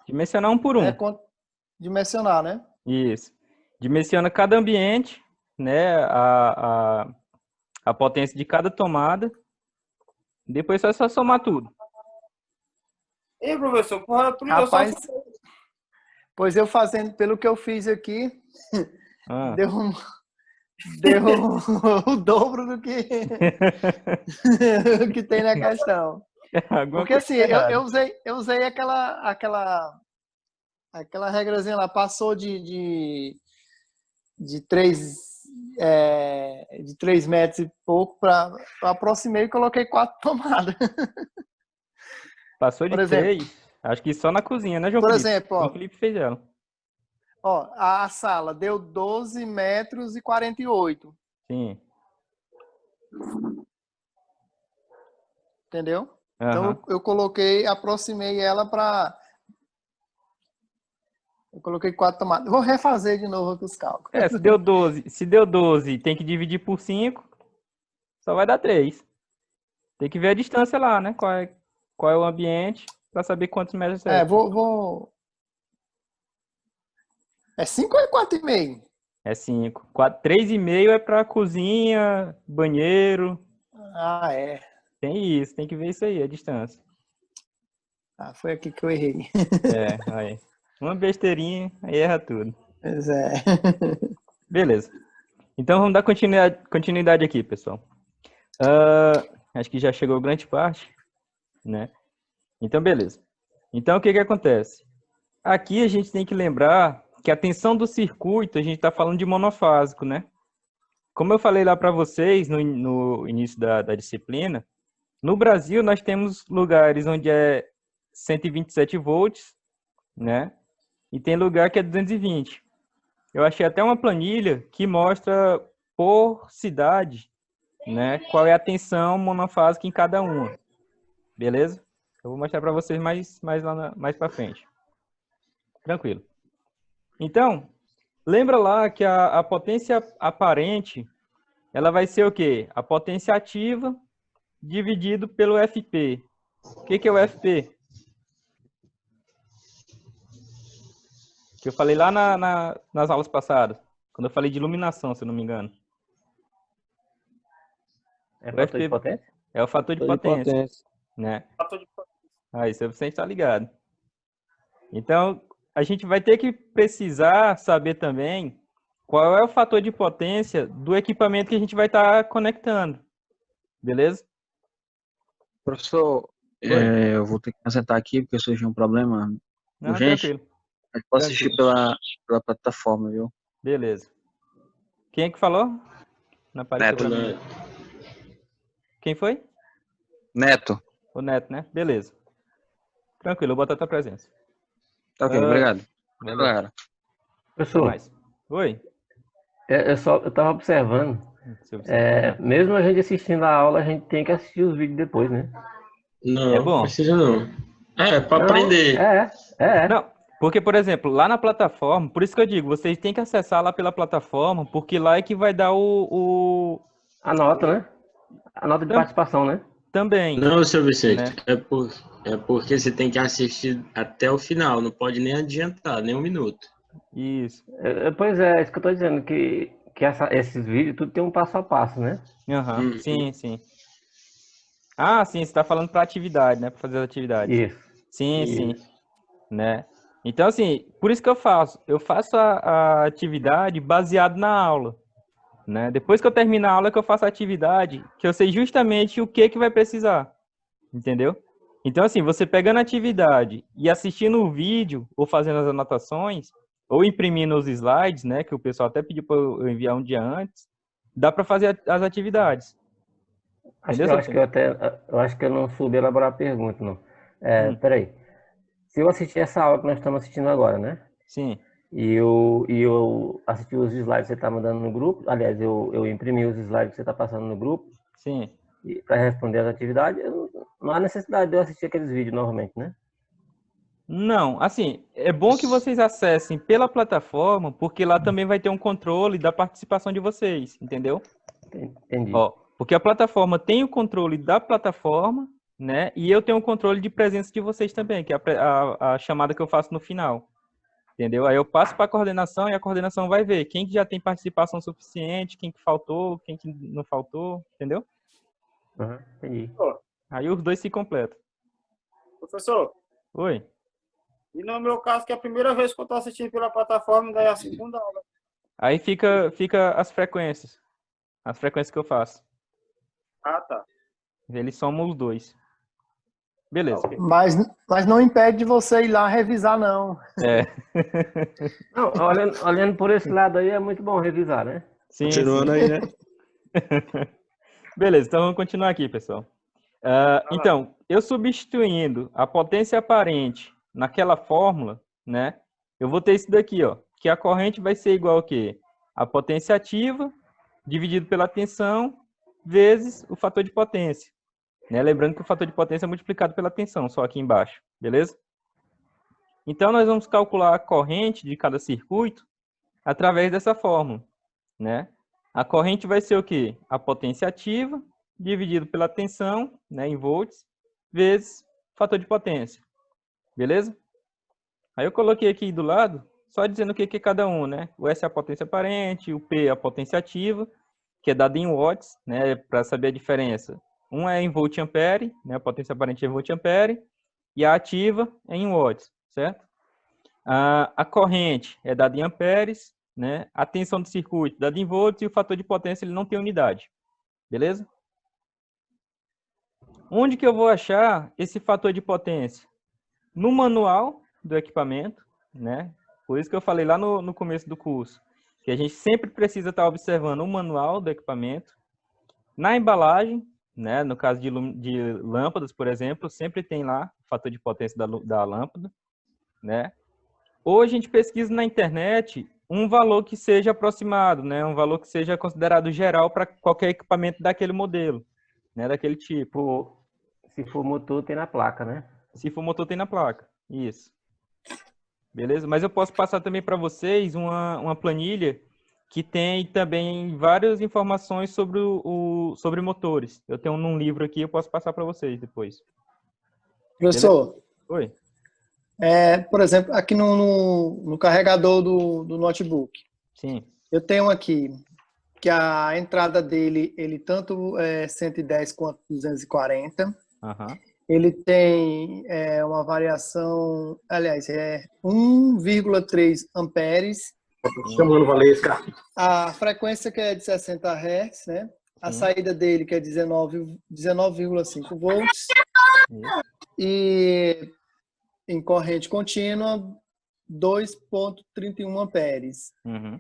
Dimensionar um por um. Dimensionar, né? Isso. Dimensiona cada ambiente, né? A potência de cada tomada. Depois é só somar tudo. E professor, Rapaz, pois eu fazendo pelo que eu fiz aqui, deu o dobro do que que tem na questão. Porque assim, eu usei aquela regrazinha lá, passou de 3 metros e pouco para aproximei e coloquei 4 tomadas. Passou de 3, acho que só na cozinha, né, João Felipe? Exemplo, João Felipe fez ela. Ó, a sala deu 12 metros e 48. Sim. Entendeu? Então eu aproximei ela para... Eu coloquei 4 tomadas. Vou refazer de novo aqui os cálculos. Se deu 12, tem que dividir por 5, só vai dar 3. Tem que ver a distância lá, né? Qual é o ambiente, para saber quantos metros é. É 5 ou é 4,5? É 5. 3,5 é para cozinha, banheiro. Ah, é. Tem isso, tem que ver isso aí, a distância. Ah, foi aqui que eu errei. Aí. Uma besteirinha, aí erra tudo. Pois é. Beleza. Então vamos dar continuidade aqui, pessoal. Acho que já chegou grande parte, né? Então, beleza. Então, o que acontece? Aqui a gente tem que lembrar que a tensão do circuito, a gente está falando de monofásico, né? Como eu falei lá para vocês no início da disciplina, no Brasil nós temos lugares onde é 127 volts, né? E tem lugar que é 220. Eu achei até uma planilha que mostra por cidade, né, qual é a tensão monofásica em cada uma. Beleza? Eu vou mostrar para vocês mais para frente. Tranquilo. Então, lembra lá que a potência aparente, ela vai ser o quê? A potência ativa dividido pelo FP. O que é o FP? Que eu falei lá nas aulas passadas, quando eu falei de iluminação, se eu não me engano. É o fator de potência? É o fator de potência. Né? Aí você está ligado. Então, a gente vai ter que precisar saber também qual é o fator de potência do equipamento que a gente vai estar conectando. Beleza? Professor, eu vou ter que me assentar aqui porque surgiu um problema urgente. Tranquilo. Mas posso assistir pela plataforma, viu? Beleza. Quem é que falou? Não apareceu Neto. Quem foi? Neto. O Neto, né? Beleza. Tranquilo, eu vou botar a tua presença. Tá ok, obrigado. Galera. Professor. Oi. Eu estava observando. Mesmo a gente assistindo a aula, a gente tem que assistir os vídeos depois, né? Não, é bom. Precisa não. Para aprender. Não, porque, por exemplo, lá na plataforma, por isso que eu digo, vocês têm que acessar lá pela plataforma, porque lá é que vai dar a nota, né? A nota de participação, né? Também. Não, seu Vicente, né? É porque você tem que assistir até o final, não pode nem adiantar, nem um minuto. Isso. Pois é, isso que eu tô dizendo, que esses vídeos, tudo tem um passo a passo, né? Sim. Ah, sim, você está falando para atividade, né? Para fazer as atividades. Isso. Sim. Né? Então, assim, por isso que eu faço a atividade baseado na aula. Né? Depois que eu termino a aula, que eu faço a atividade, que eu sei justamente o que vai precisar. Entendeu? Então, assim, você pegando a atividade e assistindo o vídeo, ou fazendo as anotações, ou imprimindo os slides, né? Que o pessoal até pediu para eu enviar um dia antes, dá para fazer as atividades. Eu acho que eu não soube elaborar a pergunta, não. Peraí. Se eu assistir essa aula que nós estamos assistindo agora, né? Sim. E eu assisti os slides que você está mandando no grupo, aliás, eu imprimi os slides que você está passando no grupo. Sim. E para responder as atividades, não há necessidade de eu assistir aqueles vídeos novamente, né? Não, assim, é bom que vocês acessem pela plataforma, porque lá também vai ter um controle da participação de vocês, entendeu? Entendi. Ó, porque a plataforma tem o controle da plataforma, né? E eu tenho um controle de presença de vocês também, que é a chamada que eu faço no final. Entendeu? Aí eu passo para a coordenação e a coordenação vai ver quem que já tem participação suficiente, quem que faltou, quem que não faltou, entendeu? Entendi. Aí os dois se completam. Professor, Oi. e no meu caso, que é a primeira vez que eu estou assistindo pela plataforma, daí é a segunda aula. Aí fica as frequências que eu faço. Ah, tá. Eles somam os dois. Beleza. Mas não impede de você ir lá revisar, não. É. Não, olhando por esse lado aí, é muito bom revisar, né? Sim, Continuando aí, né? Beleza, então vamos continuar aqui, pessoal. Então, eu substituindo a potência aparente naquela fórmula, né? Eu vou ter isso daqui, ó. Que a corrente vai ser igual ao quê? A potência ativa dividido pela tensão vezes o fator de potência. Né? Lembrando que o fator de potência é multiplicado pela tensão, só aqui embaixo. Beleza? Então, nós vamos calcular a corrente de cada circuito através dessa fórmula. Né? A corrente vai ser o quê? A potência ativa dividido pela tensão, né, em volts, vezes o fator de potência. Beleza? Aí eu coloquei aqui do lado, só dizendo o que é cada um, né? O S é a potência aparente, o P é a potência ativa, que é dada em watts, né, para saber a diferença. Um é em volt-ampere, né, a potência aparente é em volt-ampere, e a ativa é em watts, certo? A corrente é dada em amperes, né? A tensão do circuito dada em volts e o fator de potência ele não tem unidade. Beleza? Onde que eu vou achar esse fator de potência? No manual do equipamento, né? Por isso que eu falei lá no começo do curso, que a gente sempre precisa estar observando o manual do equipamento. Na embalagem, né? No caso de lâmpadas, por exemplo, sempre tem lá o fator de potência da lâmpada, né? Ou a gente pesquisa na internet um valor que seja aproximado, né? Um valor que seja considerado geral para qualquer equipamento daquele modelo, né? Daquele tipo. Se for motor, tem na placa, né? Se for motor, tem na placa. Isso. Beleza? Mas eu posso passar também para vocês uma planilha que tem também várias informações sobre motores. Eu tenho num livro aqui, eu posso passar para vocês depois. Professor, Oi. Por exemplo, aqui no carregador do notebook, Sim. eu tenho aqui que a entrada dele, ele tanto é 110 quanto 240. Uhum. Ele tem uma variação, aliás, é 1,3 amperes. Chamando Valesca. A frequência que é de 60 Hz, né? A saída dele que é 19,5 volts. E em corrente contínua, 2,31 amperes. Uhum.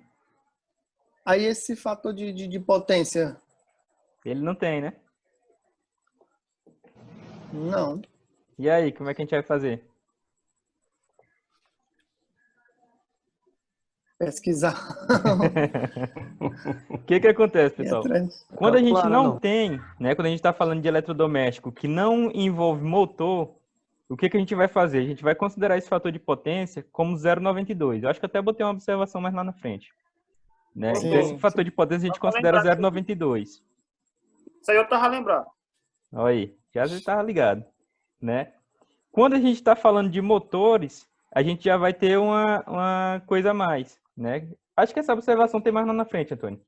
Aí esse fator de potência... Ele não tem, né? Não. E aí, como é que a gente vai fazer? Pesquisar. O que acontece, pessoal? Quando a gente não tem, né? Quando a gente está falando de eletrodoméstico que não envolve motor, o que a gente vai fazer? A gente vai considerar esse fator de potência como 0,92. Eu acho que até botei uma observação mais lá na frente. Né? Então, esse fator de potência a gente considera 0,92. Isso aí eu tava lembrando. Olha aí, já estava ligado. Né? Quando a gente está falando de motores, a gente já vai ter uma coisa a mais. Né? Acho que essa observação tem mais lá na frente, Antônio.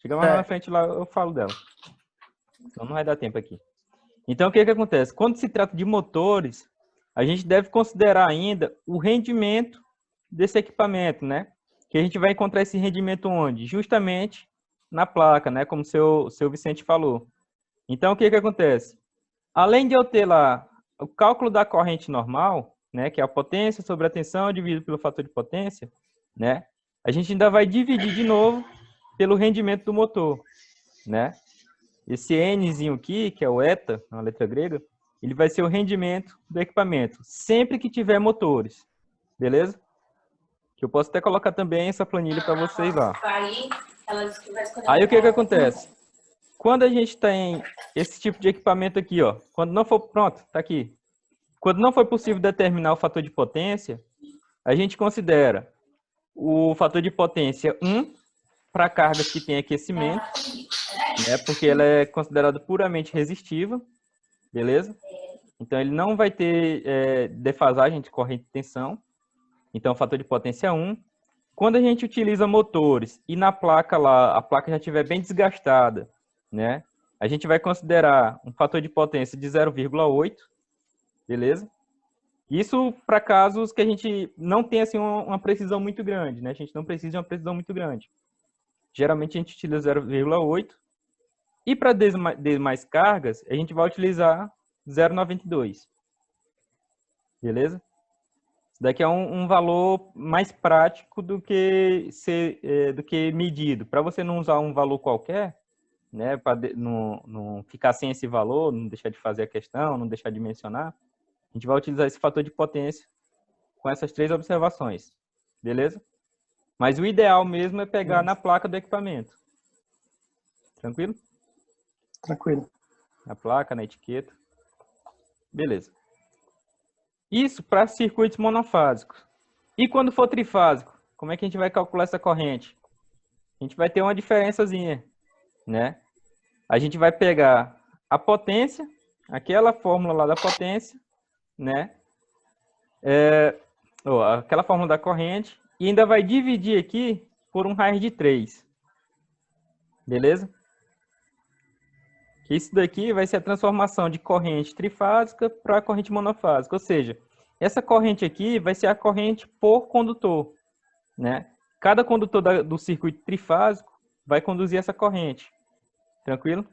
Chega mais lá na frente, lá eu falo dela. Então não vai dar tempo aqui. Então o que acontece? Quando se trata de motores, a gente deve considerar ainda o rendimento desse equipamento, né? Que a gente vai encontrar esse rendimento onde? Justamente na placa, né? Como o seu Vicente falou. Então o que acontece? Além de eu ter lá o cálculo da corrente normal, né? Que é a potência sobre a tensão dividido pelo fator de potência, né? A gente ainda vai dividir de novo pelo rendimento do motor, né? Esse Nzinho aqui, que é o eta, na letra grega, ele vai ser o rendimento do equipamento, sempre que tiver motores, beleza? Que eu posso até colocar também essa planilha para vocês lá. Aí o que acontece? Quando a gente tem esse tipo de equipamento aqui, ó, quando não for, pronto, tá aqui. Quando não for possível determinar o fator de potência, a gente considera o fator de potência 1 para cargas que tem aquecimento, né, porque ela é considerada puramente resistiva. beleza? Então, ele não vai ter defasagem de corrente de tensão. Então, o fator de potência é 1. Quando a gente utiliza motores e na placa lá, a placa já estiver bem desgastada, né? A gente vai considerar um fator de potência de 0,8, beleza? Isso para casos que a gente não tem assim, uma precisão muito grande, né? A gente não precisa de uma precisão muito grande. Geralmente, a gente utiliza 0,8. E para demais cargas, a gente vai utilizar 0,92. Beleza? Isso daqui é um valor mais prático do que medido. Para você não usar um valor qualquer, né, para não ficar sem esse valor, não deixar de fazer a questão, não deixar de mencionar, a gente vai utilizar esse fator de potência com essas 3 observações. Beleza? Mas o ideal mesmo é pegar na placa do equipamento. Tranquilo? Tranquilo. Na placa, na etiqueta. Beleza. Isso para circuitos monofásicos. E quando for trifásico, como é que a gente vai calcular essa corrente? A gente vai ter uma diferençazinha, né? A gente vai pegar a potência, aquela fórmula lá da potência, né? Aquela fórmula da corrente, e ainda vai dividir aqui por um raiz de 3. Beleza? Isso daqui vai ser a transformação de corrente trifásica para corrente monofásica. Ou seja, essa corrente aqui vai ser a corrente por condutor, né? Cada condutor do circuito trifásico vai conduzir essa corrente. Tranquilo?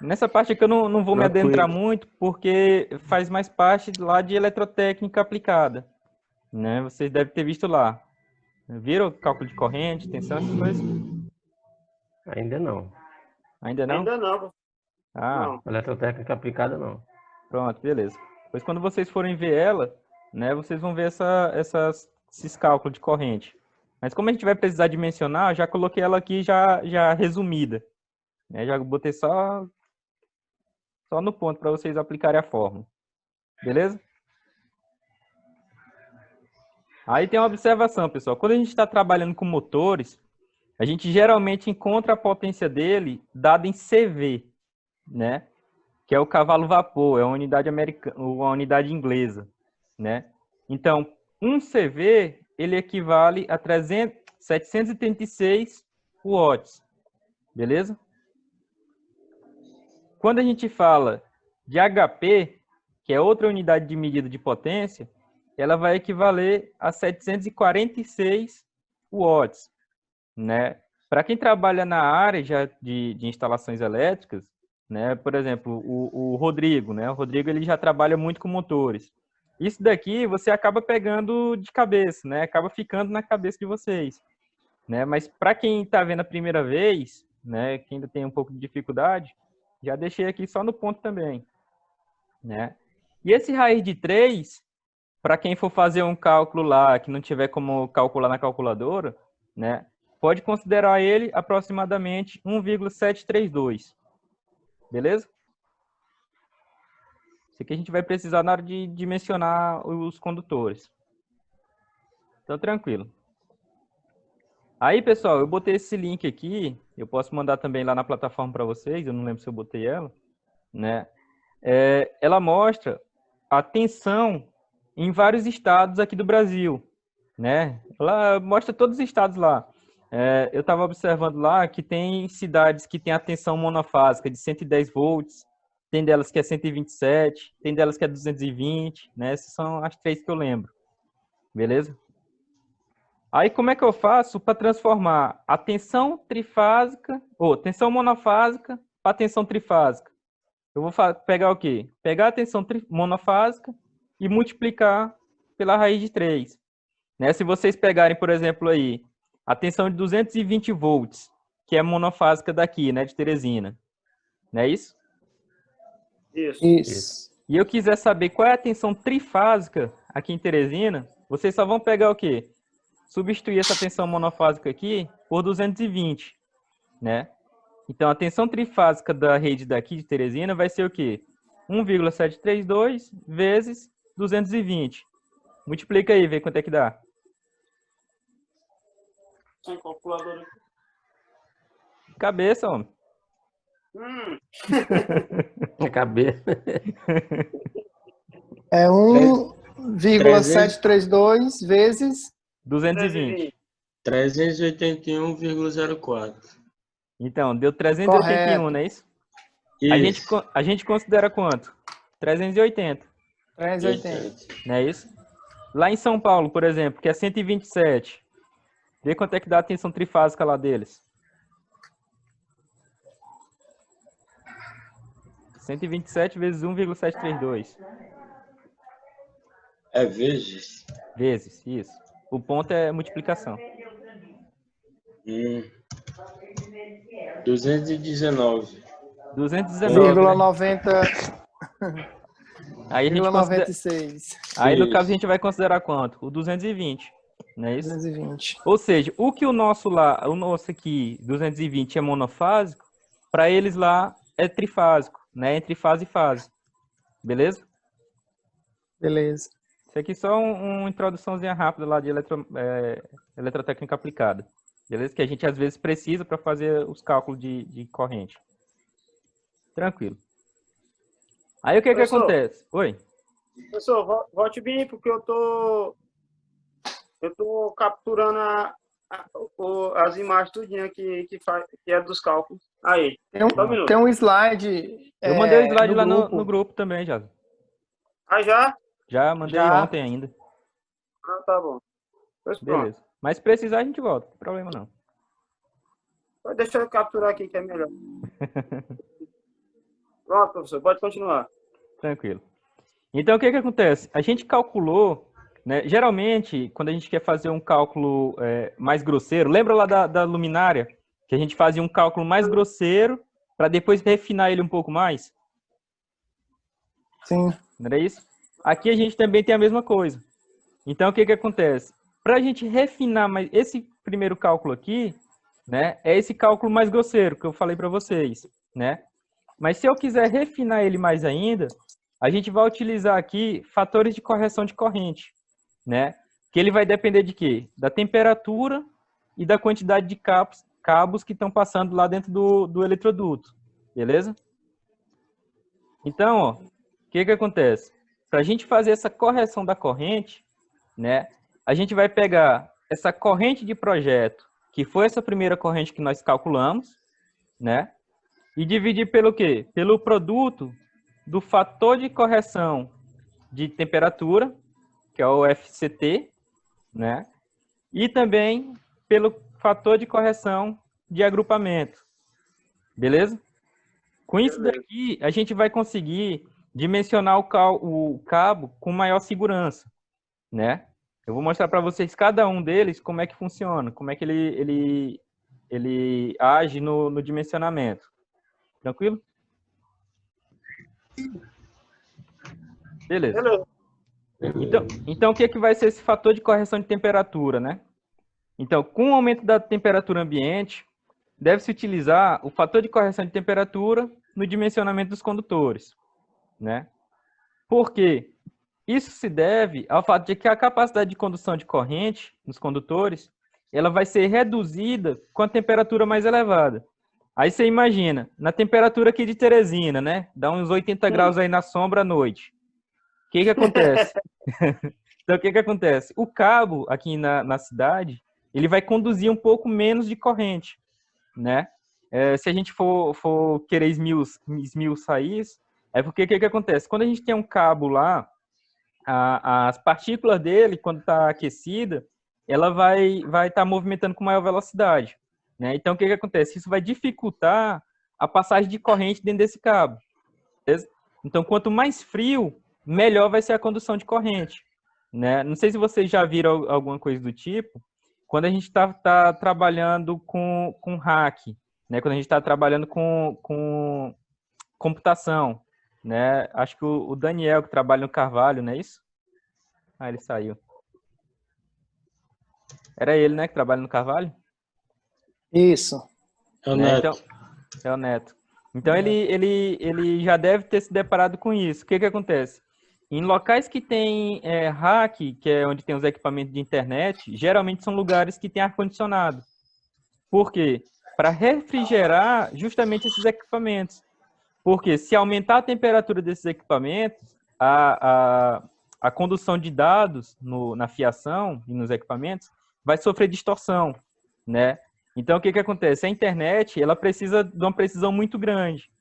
Nessa parte aqui eu não vou me adentrar muito, porque faz mais parte lá de eletrotécnica aplicada, né? Vocês devem ter visto lá. Viram o cálculo de corrente, tensão, essas coisas? Ainda não. Ainda não? Ainda não. Ah, Eletrotécnica aplicada, não. pronto, beleza. Pois quando vocês forem ver ela, né, vocês vão ver esses cálculos de corrente. Mas como a gente vai precisar dimensionar, já coloquei ela aqui já resumida. Né? Já botei só no ponto para vocês aplicarem a fórmula. Beleza? Aí tem uma observação, pessoal. Quando a gente está trabalhando com motores, a gente geralmente encontra a potência dele dada em CV, né? Que é o cavalo-vapor, é uma unidade americana, uma unidade inglesa, né? Então, um CV, ele equivale a 736 watts, beleza? Quando a gente fala de HP, que é outra unidade de medida de potência, ela vai equivaler a 746 watts, né? Para quem trabalha na área já de instalações elétricas, né? Por exemplo, o Rodrigo, né? O Rodrigo ele já trabalha muito com motores. Isso daqui você acaba pegando de cabeça, né? Acaba ficando na cabeça de vocês, né? Mas para quem está vendo a primeira vez, né? Que ainda tem um pouco de dificuldade, já deixei aqui só no ponto também, né? E esse raiz de 3, para quem for fazer um cálculo lá, que não tiver como calcular na calculadora, né? Pode considerar ele aproximadamente 1,732. Beleza? Isso aqui a gente vai precisar na hora de dimensionar os condutores. Então, tranquilo. Aí, pessoal, eu botei esse link aqui. Eu posso mandar também lá na plataforma para vocês. Eu não lembro se eu botei ela, né? Ela mostra a tensão em vários estados aqui do Brasil, né? Ela mostra todos os estados lá. Eu estava observando lá que tem cidades que têm a tensão monofásica de 110 volts, tem delas que é 127, tem delas que é 220, né? Essas são as 3 que eu lembro. Beleza? Aí, como é que eu faço para transformar a tensão trifásica, ou tensão monofásica, para tensão trifásica? Eu vou pegar o quê? Pegar a tensão monofásica e multiplicar pela raiz de 3. Né? Se vocês pegarem, por exemplo, aí, a tensão de 220 volts, que é monofásica daqui, né, de Teresina. Não é isso? Isso. E eu quiser saber qual é a tensão trifásica aqui em Teresina, vocês só vão pegar o quê? Substituir essa tensão monofásica aqui por 220, né? Então, a tensão trifásica da rede daqui de Teresina vai ser o quê? 1,732 vezes 220. Multiplica aí, vê quanto é que dá. Sem calculadora. Cabeça, homem. A cabeça. É 1,732 vezes 220. 381,04. Então, deu 381, correto. não é isso? Isso. A gente considera quanto? 380, 380. não é isso? Lá em São Paulo, por exemplo, que é 127. Vê quanto é que dá a tensão trifásica lá deles. 127 vezes 1,732. É vezes. Vezes, isso. O ponto é multiplicação. 219. 219, né? 90, Aí a gente considera... 96. Aí no caso a Isso. gente vai considerar quanto? O 220, não é isso? 220. Ou seja, o que o nosso lá, o nosso aqui, 220 é monofásico, para eles lá é trifásico, né? Entre fase e fase. Beleza? Beleza. Isso aqui é só uma introduçãozinha rápida lá de eletrotécnica aplicada. Beleza? Que a gente às vezes precisa para fazer os cálculos de corrente. Tranquilo. Aí o que Professor. acontece? Oi? Professor, volte bem, porque eu tô capturando as imagens tudinho que é dos cálculos. Aí, só um minuto. Tem um slide. Eu mandei o slide lá no grupo. grupo também, já. Ah, já? Já mandei Já. ontem ainda. Ah, tá bom. Pois pronto. Beleza. Mas se precisar, a gente volta. Não tem problema não. Deixa eu capturar aqui que é melhor. Pronto, professor, pode continuar. Tranquilo. Então, o que acontece? A gente calculou, né? Geralmente, quando a gente quer fazer um cálculo mais grosseiro, lembra lá da luminária? Que a gente fazia um cálculo mais grosseiro para depois refinar ele um pouco mais? Sim. Não era isso? Aqui a gente também tem a mesma coisa. Então, o que acontece? Para a gente refinar mais esse primeiro cálculo aqui, né? É esse cálculo mais grosseiro que eu falei para vocês, né? Mas se eu quiser refinar ele mais ainda, a gente vai utilizar aqui fatores de correção de corrente, né? Que ele vai depender de quê? Da temperatura e da quantidade de cabos que estão passando lá dentro do eletroduto, beleza? Então, ó, o que acontece? Para a gente fazer essa correção da corrente, né? A gente vai pegar essa corrente de projeto, que foi essa primeira corrente que nós calculamos, né? E dividir pelo quê? Pelo produto do fator de correção de temperatura, que é o FCT, né? E também pelo fator de correção de agrupamento. Beleza? Com isso daqui, a gente vai conseguir dimensionar o cabo com maior segurança, né? Eu vou mostrar para vocês cada um deles como é que funciona, como é que ele age no dimensionamento. Tranquilo? Beleza. Então, o que vai ser esse fator de correção de temperatura, né? Então, com o aumento da temperatura ambiente, deve-se utilizar o fator de correção de temperatura no dimensionamento dos condutores, né? Por quê? Isso se deve ao fato de que a capacidade de condução de corrente nos condutores, ela vai ser reduzida com a temperatura mais elevada. Aí você imagina, na temperatura aqui de Teresina, né? Dá uns 80 graus aí na sombra à noite. O que acontece? Então, o que acontece? O cabo aqui na cidade, ele vai conduzir um pouco menos de corrente, né? Se a gente for querer esmiuçar isso, é porque o que acontece? Quando a gente tem um cabo lá, as partículas dele, quando está aquecida, ela vai estar movimentando com maior velocidade, né? Então, o que acontece? Isso vai dificultar a passagem de corrente dentro desse cabo, beleza? Então, quanto mais frio, melhor vai ser a condução de corrente, né? Não sei se vocês já viram alguma coisa do tipo, quando a gente está trabalhando com hack, né? Quando a gente está trabalhando com computação, né? Acho que o Daniel, que trabalha no Carvalho, não é isso? Ah, ele saiu. Era ele, né, que trabalha no Carvalho? Isso. É o Né? Neto. Então, é o Neto. Então, ele já deve ter se deparado com isso. O que acontece? Em locais que tem hack, que é onde tem os equipamentos de internet, geralmente são lugares que tem ar-condicionado. Por quê? para refrigerar justamente esses equipamentos. Porque se aumentar a temperatura desses equipamentos, a condução de dados na fiação e nos equipamentos vai sofrer distorção, né? Então, o que acontece? A internet, ela precisa de uma precisão muito grande.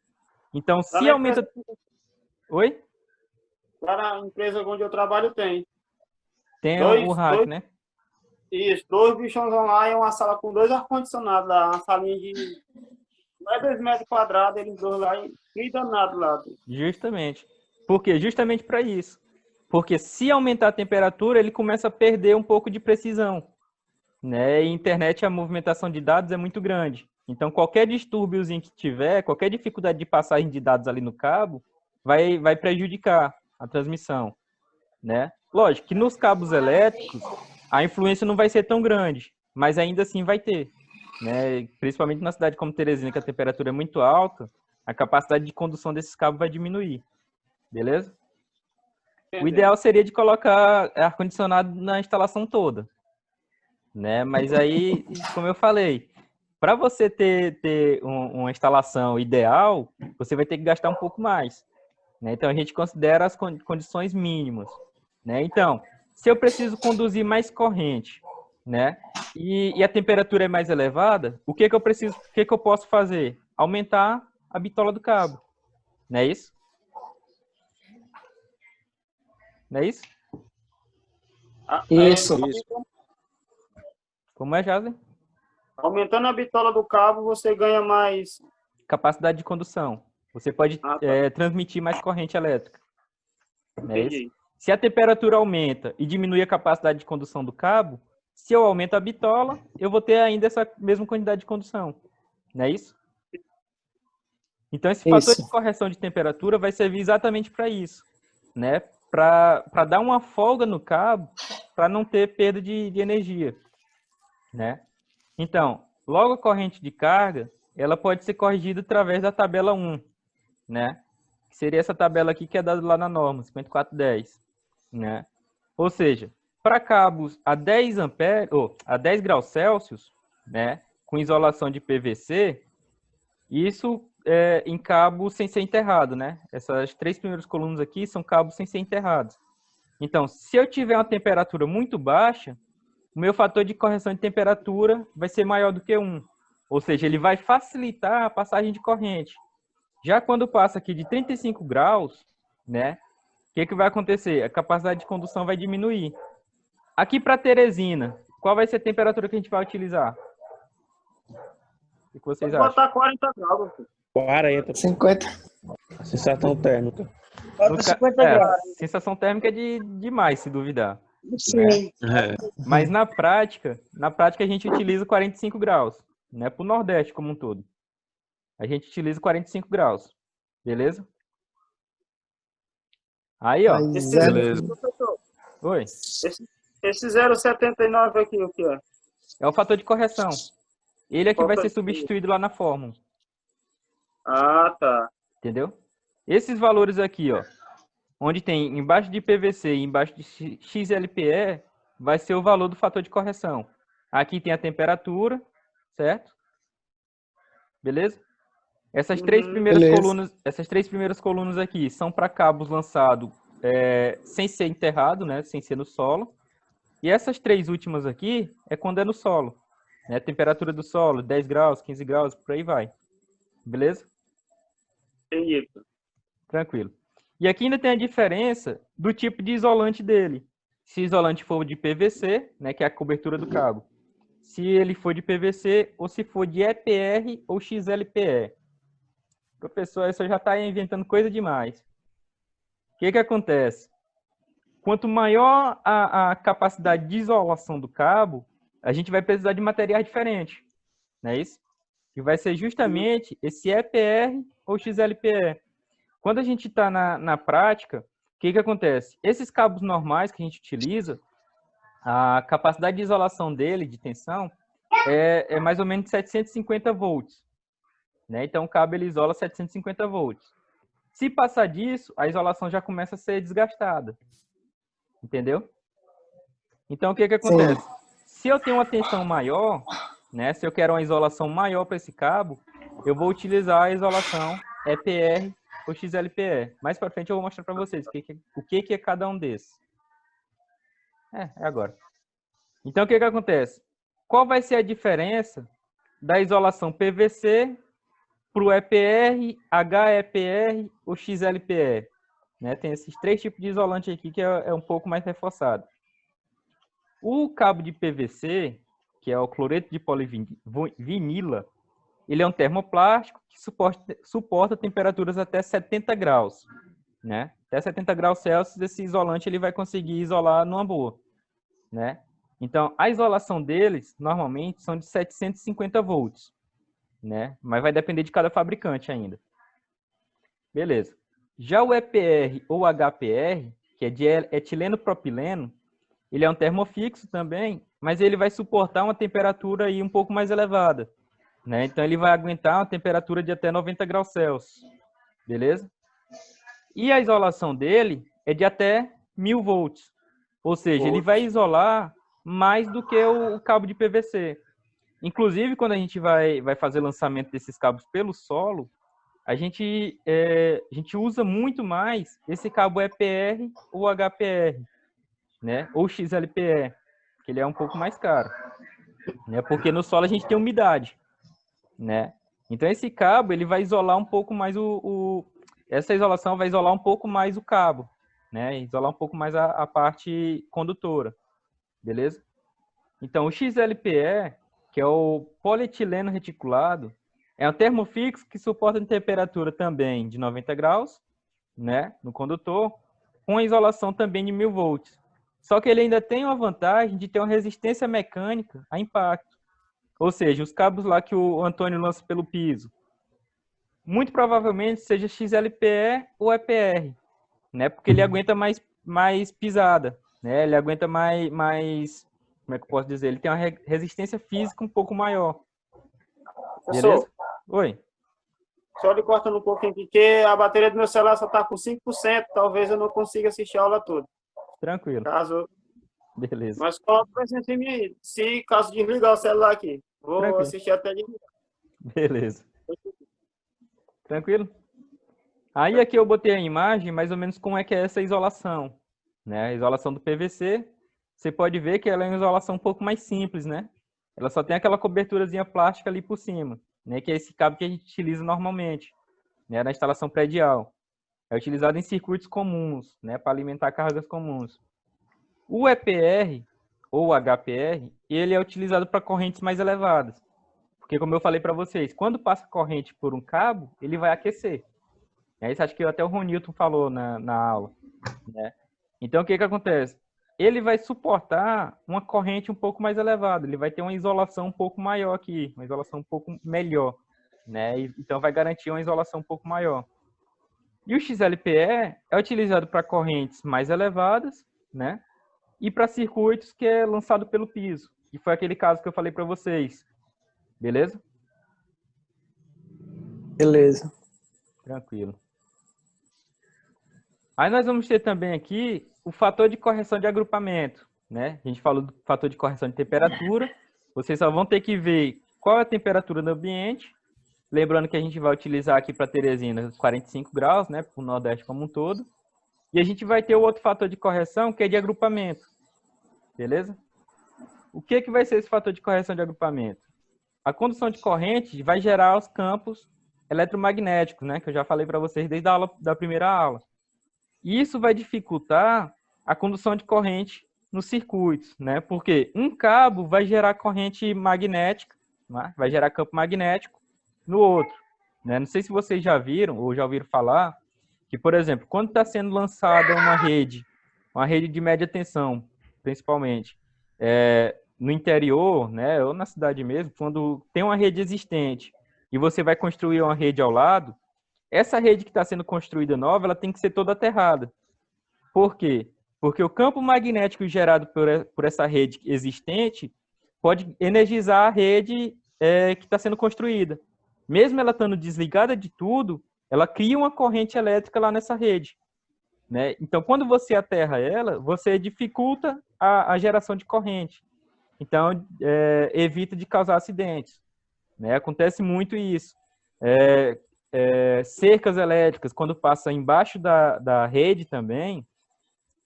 Então, se aumenta... Oi? Lá na empresa onde eu trabalho tem. Tem o rack, né? Isso, 2 bichões lá e uma sala com 2 ar-condicionados lá, uma salinha de... Não é 2 metros quadrados, eles dois lá e danado lá. Justamente. Por quê? Justamente para isso. Porque se aumentar a temperatura, ele começa a perder um pouco de precisão, né? E a internet, a movimentação de dados é muito grande. Então, qualquer distúrbiozinho que tiver, qualquer dificuldade de passagem de dados ali no cabo, vai prejudicar a transmissão, né? Lógico que nos cabos elétricos, a influência não vai ser tão grande, mas ainda assim vai ter, né? Principalmente na cidade como Teresina, que a temperatura é muito alta, a capacidade de condução desses cabos vai diminuir, beleza? O ideal seria de colocar ar-condicionado na instalação toda, né? Mas aí, como eu falei, para você ter uma instalação ideal, você vai ter que gastar um pouco mais, né? Então, a gente considera as condições mínimas, né? Então, se eu preciso conduzir mais corrente, né? E a temperatura é mais elevada, o que eu posso fazer? Aumentar a bitola do cabo, não é isso? Não é isso? Isso. Como é, Jaslyn? Aumentando a bitola do cabo, você ganha mais... Capacidade de condução. Você pode transmitir mais corrente elétrica. Não é isso? Se a temperatura aumenta e diminui a capacidade de condução do cabo, se eu aumento a bitola, eu vou ter ainda essa mesma quantidade de condução. Não é isso? Então, esse fator de correção de temperatura vai servir exatamente para isso, né? Para dar uma folga no cabo, para não ter perda de energia, né? Então, logo a corrente de carga, ela pode ser corrigida através da tabela 1, né? Que seria essa tabela aqui que é dada lá na norma, 5410, né? Ou seja, para cabos a 10 amperes, ou a 10 graus Celsius, né, com isolação de PVC, isso em cabos sem ser enterrado, né? Essas 3 primeiras colunas aqui são cabos sem ser enterrados. Então, se eu tiver uma temperatura muito baixa, o meu fator de correção de temperatura vai ser maior do que 1. Ou seja, ele vai facilitar a passagem de corrente. Já quando passa aqui de 35 graus, né? O que vai acontecer? A capacidade de condução vai diminuir. Aqui para Teresina, qual vai ser a temperatura que a gente vai utilizar? O que vocês acham? Botar 40 graus. 40. 50. Sensação térmica. 50 graus. Sensação térmica é demais, se duvidar. Sim. Mas na prática a gente utiliza 45 graus, né? Para o Nordeste como um todo. A gente utiliza 45 graus. Beleza? Aí, ó. Beleza. Oi. Esse 0,79 aqui, o que é? É o fator de correção. Ele é que vai ser substituído lá na fórmula. Ah, tá. Entendeu? Esses valores aqui, ó, onde tem embaixo de PVC e embaixo de XLPE, vai ser o valor do fator de correção. Aqui tem a temperatura, certo? Beleza? Essas três primeiras colunas aqui são para cabos lançados sem ser enterrado, né? Sem ser no solo. E essas 3 últimas aqui é quando é no solo. Né? Temperatura do solo, 10 graus, 15 graus, por aí vai. Beleza? Entendi. Tranquilo. E aqui ainda tem a diferença do tipo de isolante dele. Se o isolante for de PVC, né, que é a cobertura do cabo. Se ele for de PVC ou se for de EPR ou XLPE. Professor, isso já está inventando coisa demais. O que acontece? Quanto maior a capacidade de isolação do cabo, a gente vai precisar de materiais diferentes. Não é isso? Que vai ser justamente esse EPR ou XLPE. Quando a gente está na prática, o que acontece? Esses cabos normais que a gente utiliza, a capacidade de isolação dele, de tensão, é mais ou menos 750 volts. Né? Então, o cabo ele isola 750 volts. Se passar disso, a isolação já começa a ser desgastada. Entendeu? Então, o que acontece? Se eu tenho uma tensão maior, né? Se eu quero uma isolação maior para esse cabo, eu vou utilizar a isolação EPR ou XLPE. Mais para frente eu vou mostrar para vocês o que é cada um desses. É agora. Então, o que acontece? Qual vai ser a diferença da isolação PVC para o EPR, HEPR ou XLPE? Né? Tem esses 3 tipos de isolante aqui que é um pouco mais reforçado. O cabo de PVC, que é o cloreto de polivinila, ele é um termoplástico que suporta temperaturas até 70 graus. Né? Até 70 graus Celsius, esse isolante ele vai conseguir isolar numa boa. Né? Então, a isolação deles, normalmente, são de 750 volts. Né? Mas vai depender de cada fabricante ainda. Beleza. Já o EPR ou HPR, que é de etileno propileno, ele é um termofixo também, mas ele vai suportar uma temperatura aí um pouco mais elevada. Né? Então, ele vai aguentar uma temperatura de até 90 graus Celsius. Beleza? E a isolação dele é de até 1000 volts. Ou seja, ele vai isolar mais do que o cabo de PVC. Inclusive, quando a gente vai fazer lançamento desses cabos pelo solo, a gente usa muito mais esse cabo EPR ou HPR, né? Ou XLPE, que ele é um pouco mais caro, né? Porque no solo a gente tem umidade, né? Então esse cabo ele vai isolar um pouco mais essa isolação vai isolar um pouco mais o cabo, né? Isolar um pouco mais a parte condutora, beleza? Então o XLPE, que é o polietileno reticulado, é um termofixo que suporta temperatura também de 90 graus, né, no condutor, com a isolação também de 1000 volts. Só que ele ainda tem uma vantagem de ter uma resistência mecânica a impacto. Ou seja, os cabos lá que o Antônio lança pelo piso, muito provavelmente seja XLPE ou EPR, né, porque ele aguenta mais pisada, né, ele aguenta mais, como é que eu posso dizer? Ele tem uma resistência física um pouco maior. Beleza? Oi. Só lhe cortando um pouquinho aqui, porque a bateria do meu celular só está com 5%, talvez eu não consiga assistir a aula toda. Tranquilo. Beleza. Mas coloca presença em mim aí. Se caso desligar o celular aqui, vou assistir até desligar. Beleza. Tranquilo? Aí aqui eu botei a imagem mais ou menos como é que é essa isolação. Né? A isolação do PVC, você pode ver que ela é uma isolação um pouco mais simples, né? Ela só tem aquela coberturazinha plástica ali por cima, né? Que é esse cabo que a gente utiliza normalmente, né? Na instalação predial. É utilizado em circuitos comuns, né? Para alimentar cargas comuns. O EPR, ou HPR, ele é utilizado para correntes mais elevadas. Porque, como eu falei para vocês, quando passa corrente por um cabo, ele vai aquecer. Isso acho que até o Ronilton falou na aula. Né? Então, o que acontece? Ele vai suportar uma corrente um pouco mais elevada. Ele vai ter uma isolação um pouco maior aqui, uma isolação um pouco melhor. Né? Então, vai garantir uma isolação um pouco maior. E o XLPE é utilizado para correntes mais elevadas, né? E para circuitos que é lançado pelo piso, que foi aquele caso que eu falei para vocês. Beleza? Beleza. Tranquilo. Aí nós vamos ter também aqui o fator de correção de agrupamento, né? A gente falou do fator de correção de temperatura. Vocês só vão ter que ver qual é a temperatura do ambiente. Lembrando que a gente vai utilizar aqui para Teresina 45 graus, né? Para o Nordeste como um todo. E a gente vai ter o outro fator de correção, que é de agrupamento. Beleza? O que vai ser esse fator de correção de agrupamento? A condução de corrente vai gerar os campos eletromagnéticos, né? Que eu já falei para vocês desde a aula, da primeira aula. E isso vai dificultar a condução de corrente nos circuitos, né? Porque um cabo vai gerar corrente magnética, né? Vai gerar campo magnético no outro. Né? Não sei se vocês já viram ou já ouviram falar que, por exemplo, quando está sendo lançada uma rede de média tensão, principalmente, no interior, né, ou na cidade mesmo, quando tem uma rede existente e você vai construir uma rede ao lado, essa rede que está sendo construída nova, ela tem que ser toda aterrada. Por quê? Porque o campo magnético gerado por essa rede existente pode energizar a rede que está sendo construída. Mesmo ela estando desligada de tudo, ela cria uma corrente elétrica lá nessa rede. Né? Então, quando você aterra ela, você dificulta a geração de corrente. Então, evita de causar acidentes, né? Acontece muito isso. Cercas elétricas, quando passa embaixo da rede também,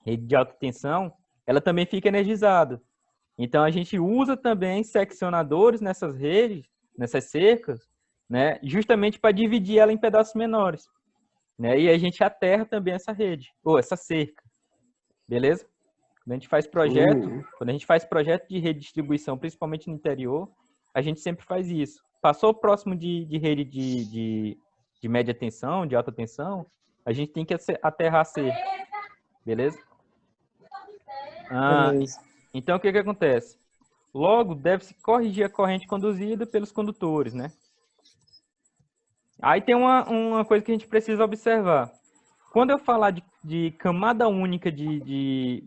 rede de alta tensão, ela também fica energizada. Então, a gente usa também seccionadores nessas redes, nessas cercas, né? Justamente para dividir ela em pedaços menores, né? E a gente aterra também essa rede, ou essa cerca, beleza? Quando a gente faz projeto de rede de distribuição, principalmente no interior, a gente sempre faz isso. Passou próximo de rede de média tensão, de alta tensão, a gente tem que aterrar a cerca, beleza? Beleza. Então, o que acontece? Logo, deve-se corrigir a corrente conduzida pelos condutores, né? Aí tem uma coisa que a gente precisa observar. Quando eu falar de camada única de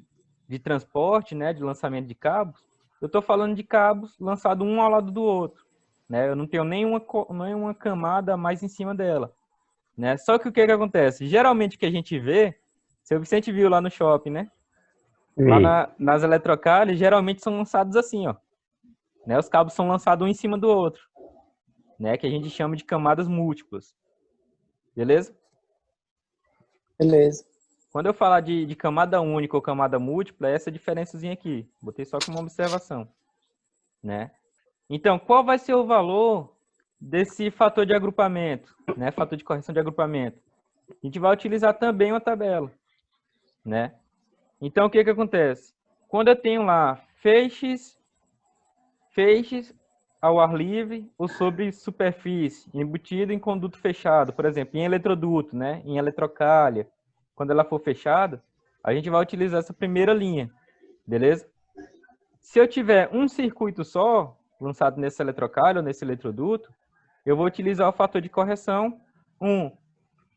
transporte, né, de lançamento de cabos, eu estou falando de cabos lançados um ao lado do outro, né? Eu não tenho nenhuma camada mais em cima dela, né? Só que o que acontece? Geralmente o que a gente vê, seu Vicente viu lá no shopping, né? Lá nas eletrocalhas, geralmente são lançados assim, ó, né? Os cabos são lançados um em cima do outro, né? Que a gente chama de camadas múltiplas, beleza? Beleza. Quando eu falar de camada única ou camada múltipla, é essa diferençazinha aqui. Botei só como observação, né? Então, qual vai ser o valor desse fator de agrupamento, né? Fator de correção de agrupamento. A gente vai utilizar também uma tabela, né? Então, o que acontece? Quando eu tenho lá feixes ao ar livre ou sobre superfície, embutido em conduto fechado, por exemplo, em eletroduto, né? Em eletrocalha, quando ela for fechada, a gente vai utilizar essa primeira linha, beleza? Se eu tiver um circuito só, lançado nesse eletrocalha ou nesse eletroduto, eu vou utilizar o fator de correção 1,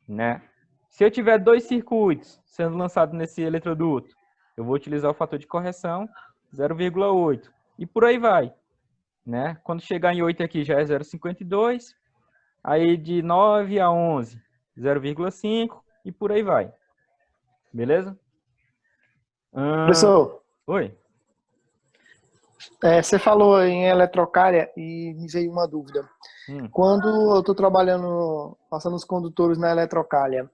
né? Se eu tiver 2 circuitos sendo lançados nesse eletroduto, eu vou utilizar o fator de correção 0,8. E por aí vai, né? Quando chegar em 8 aqui já é 0,52. Aí de 9 a 11, 0,5 e por aí vai. Beleza? Professor, Oi. você falou em eletrocalha e me veio uma dúvida. Quando eu estou trabalhando, passando os condutores na eletrocalha,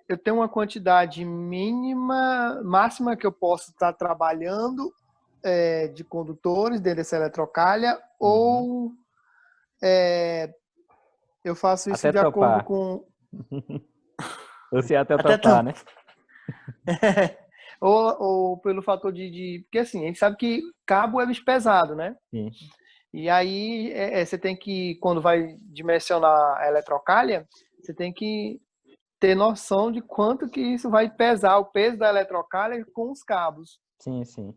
eu tenho uma quantidade máxima que eu posso estar trabalhando de condutores dentro dessa eletrocalha, ou eu faço isso até de topar. acordo com... Você até topar, né? ou pelo fator porque assim, a gente sabe que cabo é bicho pesado, né? Sim. E aí você tem que, quando vai dimensionar a eletrocalha, você tem que ter noção de quanto que isso vai pesar, o peso da eletrocalha com os cabos. Sim, sim.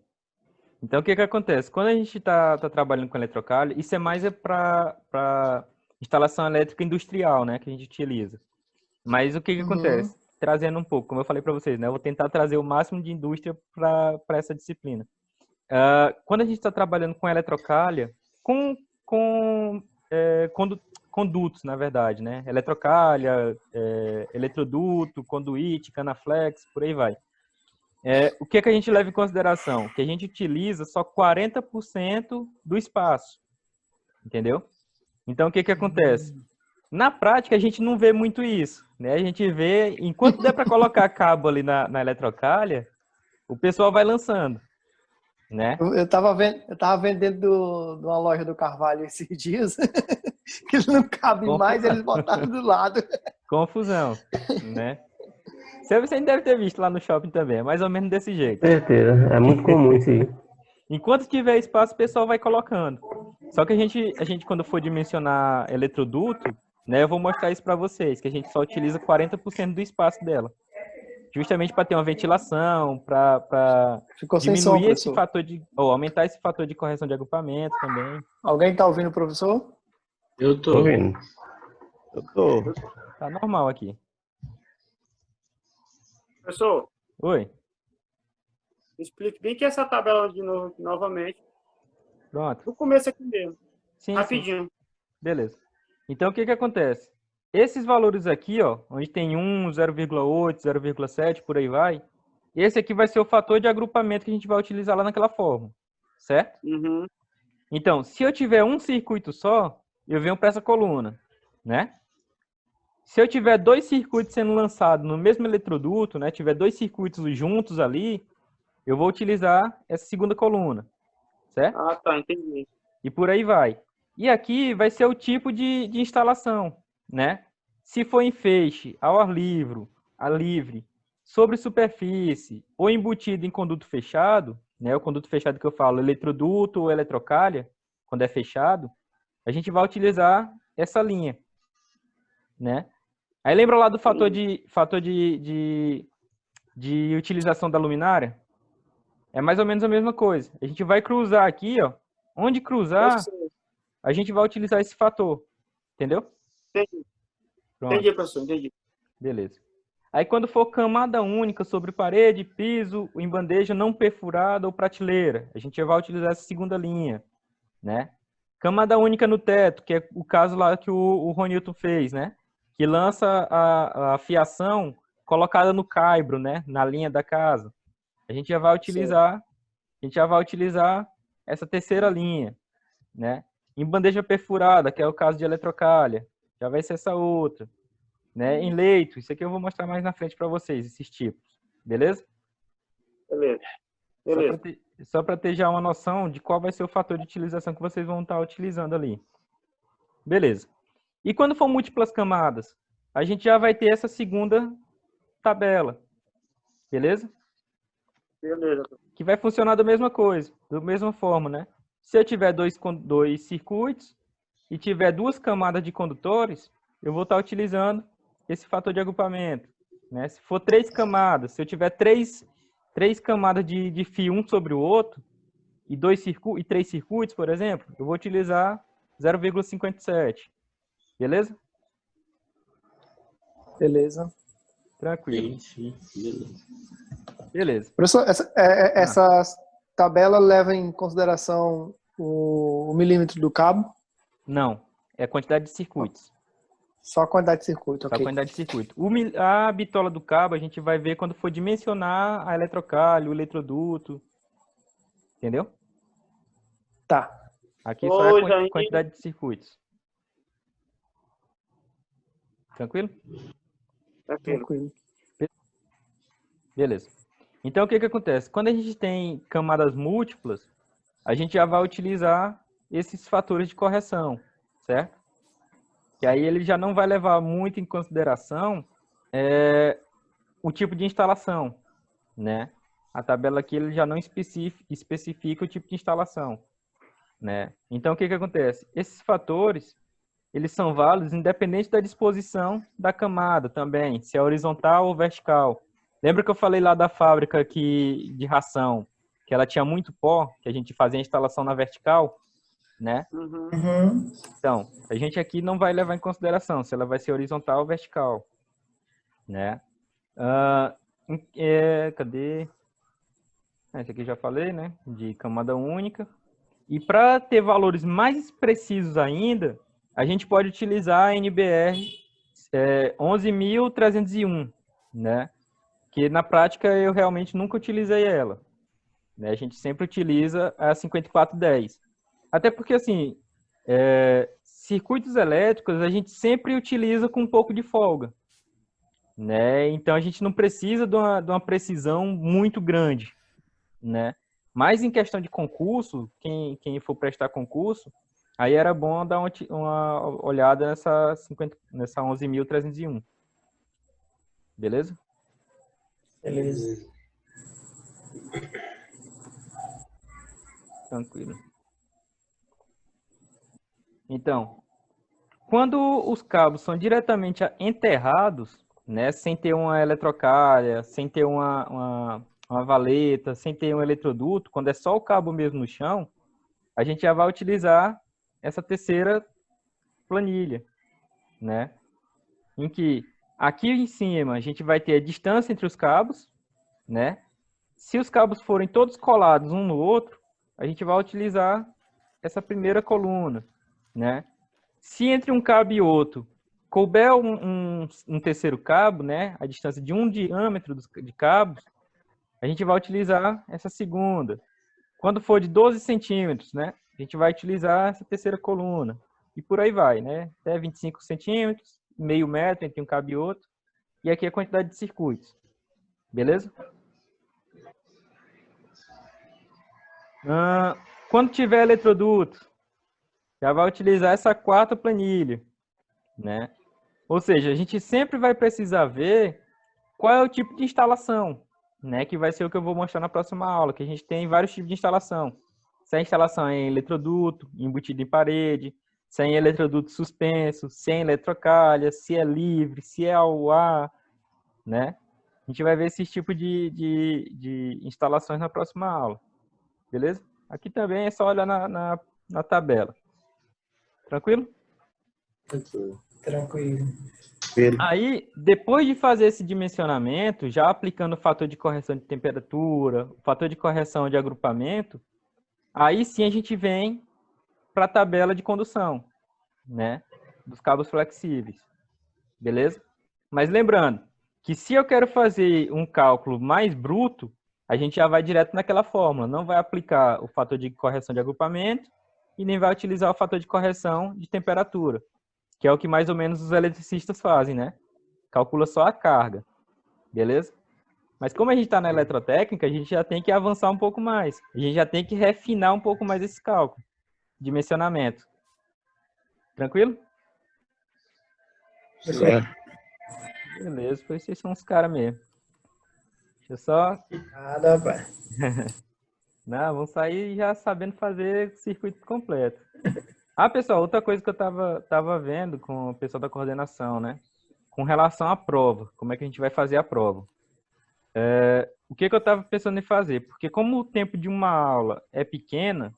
Então, o que acontece? Quando a gente está trabalhando com eletrocalha, isso é mais para instalação elétrica industrial, né? Que a gente utiliza. Mas o que acontece? Trazendo um pouco, como eu falei para vocês, né? Eu vou tentar trazer o máximo de indústria para essa disciplina. Quando a gente está trabalhando com eletrocalha, com condutos, na verdade, né? Eletrocalha, eletroduto, conduíte, canaflex, por aí vai. O que a gente leva em consideração? Que a gente utiliza só 40% do espaço, entendeu? Então, o que acontece? Na prática, a gente não vê muito isso, né? A gente vê, enquanto der para colocar cabo ali na eletrocalha, o pessoal vai lançando, né? Eu tava vendo dentro de uma loja do Carvalho esses dias, que não cabe mais, eles botaram do lado. Confusão, né? Você deve ter visto lá no shopping também, é mais ou menos desse jeito. Certeza, é muito comum isso aí. Enquanto tiver espaço, o pessoal vai colocando. Só que a gente quando for dimensionar eletroduto, né, eu vou mostrar isso para vocês, que a gente só utiliza 40% do espaço dela. Justamente para ter uma ventilação, para diminuir esse fator ou aumentar esse fator de correção de agrupamento também. Alguém está ouvindo, professor? Eu tô ouvindo. Eu tô. Tá normal aqui. Professor, Oi. explique bem que essa tabela de novo, novamente. Pronto. Do começo aqui mesmo. Sim, rapidinho. Sim. Beleza. Então, o que acontece? Esses valores aqui, ó, onde tem 1, 0,8, 0,7, por aí vai, esse aqui vai ser o fator de agrupamento que a gente vai utilizar lá naquela forma, certo? Uhum. Então, se eu tiver um circuito só, eu venho para essa coluna, né? Se eu tiver 2 circuitos sendo lançados no mesmo eletroduto, né? Tiver 2 circuitos juntos ali, eu vou utilizar essa segunda coluna, certo? Ah, tá, entendi. E por aí vai. E aqui vai ser o tipo de instalação, né? Se for em feixe, ao ar livre, sobre superfície ou embutido em conduto fechado, né? O conduto fechado que eu falo, eletroduto ou eletrocalha, quando é fechado, a gente vai utilizar essa linha, né? Aí lembra lá do fator de utilização da luminária? É mais ou menos a mesma coisa. A gente vai cruzar aqui, ó. Onde cruzar, a gente vai utilizar esse fator. Entendeu? Entendi. Pronto. Entendi, professor, entendi. Beleza. Aí quando for camada única sobre parede, piso, em bandeja não perfurada ou prateleira, a gente vai utilizar essa segunda linha, né? Camada única no teto, que é o caso lá que o Ronilton fez, né? Que lança a fiação colocada no caibro, né? Na linha da casa. A gente já vai utilizar essa terceira linha, né? Em bandeja perfurada, que é o caso de eletrocalha, já vai ser essa outra, né? Em leito, isso aqui eu vou mostrar mais na frente para vocês, esses tipos, beleza? Beleza. Beleza. Só para ter já uma noção de qual vai ser o fator de utilização que vocês vão estar utilizando ali. Beleza. E quando for múltiplas camadas, a gente já vai ter essa segunda tabela, beleza? Beleza. Que vai funcionar da mesma coisa, da mesma forma, né? Se eu tiver dois circuitos e tiver 2 camadas de condutores, eu vou estar utilizando esse fator de agrupamento, né? Se for 3 camadas, se eu tiver 3 camadas de fio um sobre o outro e 3 circuitos, por exemplo, eu vou utilizar 0,57. Beleza? Beleza. Tranquilo. Sim, beleza. Beleza. Professor, essa tabela leva em consideração o milímetro do cabo? Não, é a quantidade de circuitos. Só a quantidade de circuito, Só a ok. quantidade de circuito. A bitola do cabo a gente vai ver quando for dimensionar a eletrocalho, o eletroduto. Entendeu? Tá. Aqui só é a quantidade de circuitos. Tranquilo? Tranquilo. Beleza. Então, o que acontece? Quando a gente tem camadas múltiplas, a gente já vai utilizar esses fatores de correção, certo? Que aí ele já não vai levar muito em consideração o tipo de instalação, né? A tabela aqui ele já não especifica o tipo de instalação, né? Então, o que acontece? Esses fatores, eles são válidos independente da disposição da camada também, se é horizontal ou vertical. Lembra que eu falei lá da fábrica de ração, que ela tinha muito pó, que a gente fazia a instalação na vertical, né? Uhum. Então, a gente aqui não vai levar em consideração se ela vai ser horizontal ou vertical, né? Cadê? Esse aqui já falei, né? De camada única. E para ter valores mais precisos ainda, a gente pode utilizar a NBR 11.301, né? Que na prática eu realmente nunca utilizei ela, né? A gente sempre utiliza a 5410. Até porque, assim, circuitos elétricos a gente sempre utiliza com um pouco de folga, né? Então a gente não precisa de uma precisão muito grande, né? Mas em questão de concurso, quem for prestar concurso, aí era bom dar uma olhada nessa 11.301. Beleza? Beleza. Tranquilo. Então, quando os cabos são diretamente enterrados, né, sem ter uma eletrocalha, sem ter uma valeta, sem ter um eletroduto, quando é só o cabo mesmo no chão, a gente já vai utilizar essa terceira planilha, né? Em que aqui em cima a gente vai ter a distância entre os cabos, né? Se os cabos forem todos colados um no outro, a gente vai utilizar essa primeira coluna, né? Se entre um cabo e outro couber um terceiro cabo, né? A distância de 1 diâmetro de cabos, a gente vai utilizar essa segunda. Quando for de 12 centímetros, né? A gente vai utilizar essa terceira coluna. E por aí vai, né? Até 25 centímetros, meio metro entre um cabo e outro. E aqui a quantidade de circuitos. Beleza? Quando tiver eletroduto, já vai utilizar essa quarta planilha, né? Ou seja, a gente sempre vai precisar ver qual é o tipo de instalação, né? Que vai ser o que eu vou mostrar na próxima aula, que a gente tem vários tipos de instalação. Se a instalação é em eletroduto, embutido em parede, se é em eletroduto suspenso, se é em eletrocalha, se é livre, se é ao ar, né? A gente vai ver esses tipos de instalações na próxima aula. Beleza? Aqui também é só olhar na tabela. Tranquilo? Tranquilo. Aí, depois de fazer esse dimensionamento, já aplicando o fator de correção de temperatura, o fator de correção de agrupamento, aí sim a gente vem para a tabela de condução, né? Dos cabos flexíveis. Beleza? Mas lembrando que se eu quero fazer um cálculo mais bruto, a gente já vai direto naquela fórmula. Não vai aplicar o fator de correção de agrupamento e nem vai utilizar o fator de correção de temperatura, que é o que mais ou menos os eletricistas fazem, né? Calcula só a carga. Beleza? Mas como a gente está na eletrotécnica, a gente já tem que avançar um pouco mais. A gente já tem que refinar um pouco mais esse cálculo. Dimensionamento. Tranquilo? Certo. Beleza, pois vocês são os caras mesmo. Deixa eu só... Nada, pai. Não, vamos sair já sabendo fazer circuito completo. Ah, pessoal, outra coisa que eu tava vendo com o pessoal da coordenação, né? Com relação à prova, como é que a gente vai fazer a prova. O que eu estava pensando em fazer? Porque como o tempo de uma aula é pequena,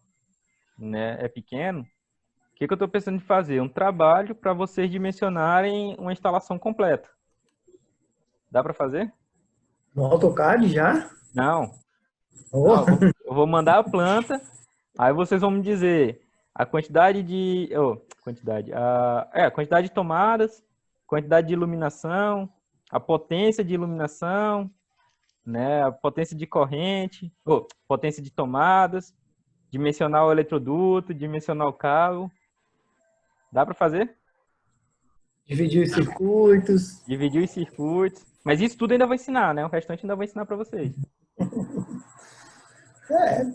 né? É pequeno, o que eu estou pensando em fazer? Um trabalho para vocês dimensionarem uma instalação completa. Dá para fazer? No AutoCAD já? Não. Oh. Não, eu vou mandar a planta, aí vocês vão me dizer a quantidade de... a quantidade de tomadas, quantidade de iluminação, a potência de iluminação, né, a potência de corrente, potência de tomadas, dimensionar o eletroduto, dimensionar o cabo. Dá para fazer? Dividir os circuitos. Dividir os circuitos. Mas isso tudo ainda vou ensinar, né? O restante ainda vou ensinar para vocês.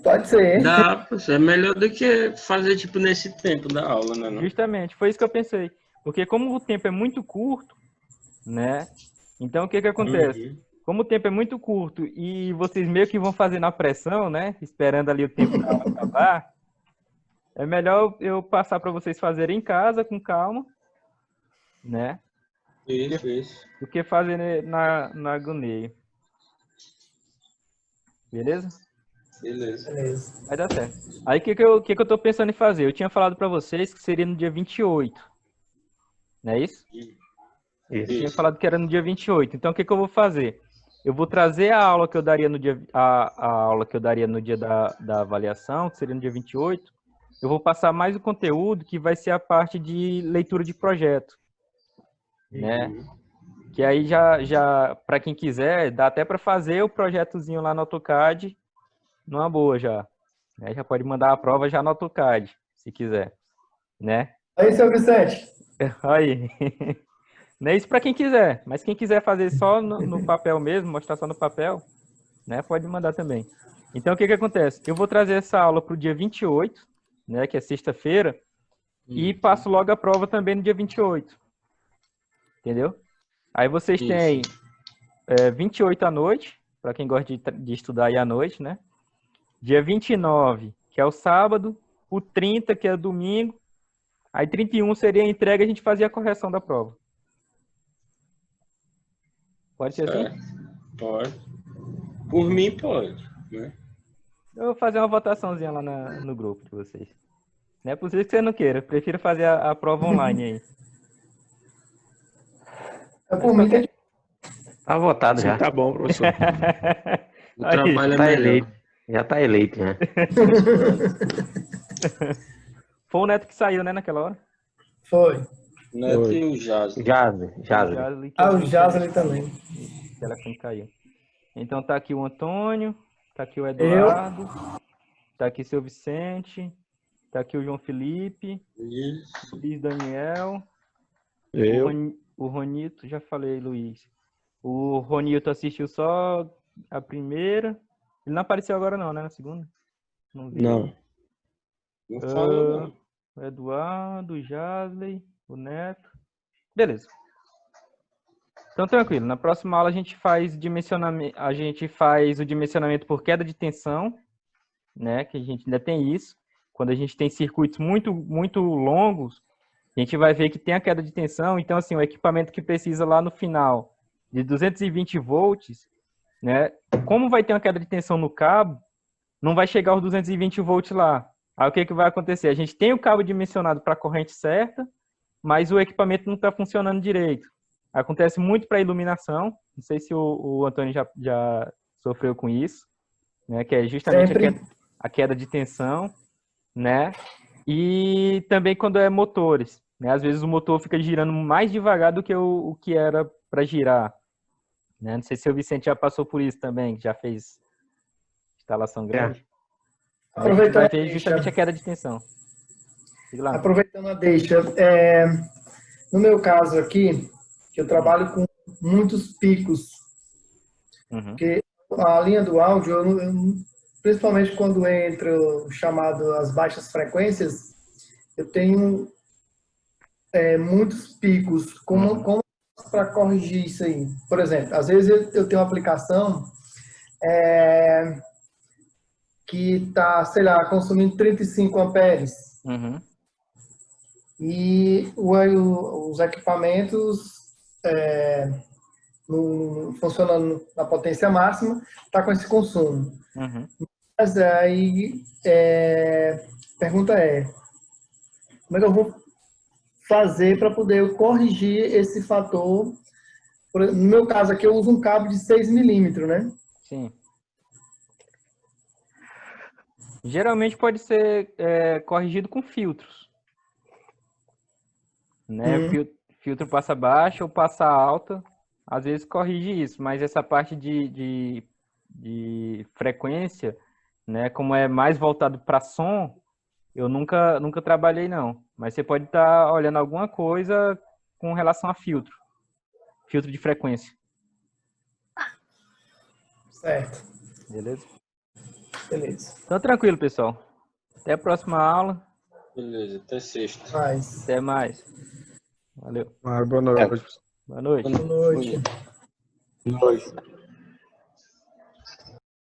Pode ser. Dá, é melhor do que fazer tipo nesse tempo da aula, né? Não? Justamente, foi isso que eu pensei. Porque como o tempo é muito curto, né? Então o que acontece? Uhum. Como o tempo é muito curto e vocês meio que vão fazer na pressão, né? Esperando ali o tempo da aula acabar, é melhor eu passar para vocês fazerem em casa, com calma, né? Isso. Do que fazer na agonia. Beleza? Beleza. Vai dar certo. Aí o que eu tô pensando em fazer? Eu tinha falado para vocês que seria no dia 28. Não é isso? Eu tinha falado que era no dia 28. Então o que eu vou fazer? Eu vou trazer a aula que eu daria no dia, a aula que eu daria no dia da avaliação, que seria no dia 28. Eu vou passar mais o conteúdo, que vai ser a parte de leitura de projeto. Né? Que aí já para quem quiser, dá até para fazer o projetozinho lá no AutoCAD numa boa já. Né? Já pode mandar a prova já no AutoCAD, se quiser. Né? Aí, seu Vicente. Aí. Não é isso para quem quiser, mas quem quiser fazer só no papel mesmo, mostrar só no papel, né? Pode mandar também. Então, o que acontece? Eu vou trazer essa aula para o dia 28, né? Que é sexta-feira, e passo logo a prova também no dia 28. Entendeu? Aí vocês têm 28 à noite, para quem gosta de estudar aí à noite, né? Dia 29, que é o sábado. O 30, que é domingo. Aí 31 seria a entrega e a gente fazia a correção da prova. Pode ser assim? Pode. Por mim, pode. Né? Eu vou fazer uma votaçãozinha lá no grupo de vocês. Não é possível que você não queira. Eu prefiro fazer a prova online aí. Por mim, tá votado já. Tá bom, professor. O trabalho tá é eleito. Já tá eleito, já. Foi o Neto que saiu, né, naquela hora? Foi. Neto e o Jazz. O Jazz ali também. O telefone caiu. Então tá aqui o Antônio, tá aqui o Eduardo, Tá aqui seu Vicente. Tá aqui o João Felipe. Luiz Daniel. O Ronito, já falei, Luiz. O Ronito assistiu só a primeira. Ele não apareceu agora não, né? Na segunda? Não. Não falou, não. O Eduardo, o Jasley, o Neto. Beleza. Então, tranquilo. Na próxima aula a gente faz dimensionamento, o dimensionamento por queda de tensão, né? Que a gente ainda tem isso. Quando a gente tem circuitos muito, muito longos, a gente vai ver que tem a queda de tensão. Então, assim, o equipamento que precisa lá no final de 220 volts, né? Como vai ter uma queda de tensão no cabo, não vai chegar aos 220 volts lá. Aí o que vai acontecer? A gente tem o cabo dimensionado para a corrente certa, mas o equipamento não está funcionando direito. Acontece muito para iluminação. Não sei se o Antônio já sofreu com isso, né? Que é justamente a queda de tensão, né? E também quando é motores, né? Às vezes o motor fica girando mais devagar do que o que era para girar, né? Não sei se o Vicente já passou por isso também, já fez instalação grande. Aproveitando vai ver justamente a queda de tensão. Aproveitando a deixa, no meu caso aqui, que eu trabalho com muitos picos, porque a linha do áudio, principalmente quando entra o chamado as baixas frequências, eu tenho muitos picos. Como para corrigir isso aí? Por exemplo, às vezes eu tenho uma aplicação que está, sei lá, consumindo 35 amperes. E os equipamentos funcionando na potência máxima, está com esse consumo. Mas aí, pergunta como é que eu vou fazer para poder corrigir esse fator? No meu caso aqui, eu uso um cabo de 6 milímetros, né? Sim. Geralmente pode ser corrigido com filtros, né? Filtro passa baixa ou passa alta, às vezes corrige isso, mas essa parte de frequência, né? Como é mais voltado para som, eu nunca trabalhei não. Mas você pode estar olhando alguma coisa com relação a filtro de frequência. Certo. Beleza? Beleza. Então, tranquilo, pessoal. Até a próxima aula. Beleza, até sexta. Até mais. Valeu. Boa noite. Boa noite. Boa noite. Boa noite.